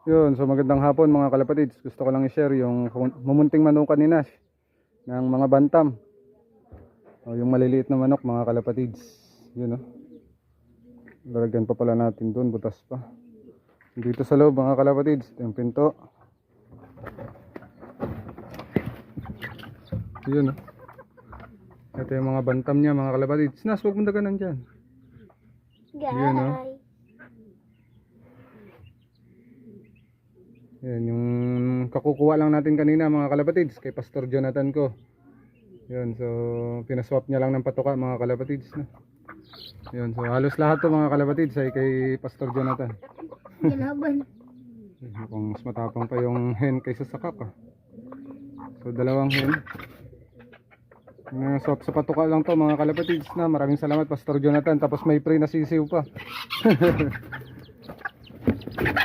Yun, so magandang hapon mga kalapatids. Gusto ko lang i-share yung mumunting manukan ni Nash ng mga bantam. O, yung maliliit na manok mga kalapatids. Yun o. Lalagyan pa pala natin doon, butas pa. Dito sa loob mga kalapatids, yung pinto. Yun o. Ito yung mga bantam niya mga kalapatids. Nash, huwag mong daganan dyan. Yun o. Yan yung kakukuha lang natin kanina mga kalapatids kay Pastor Jonathan ko. Yun, so pinaswap niya lang ng patuka mga kalapatids na. Yun, so halos lahat to mga kalapatids ay kay Pastor Jonathan. Ginaban. Kung mas matapang pa yung hen kaysa sa kaka. So dalawang hen. Swap sa patuka lang to mga kalapatids na. Maraming salamat Pastor Jonathan. Tapos may free na sisiw pa.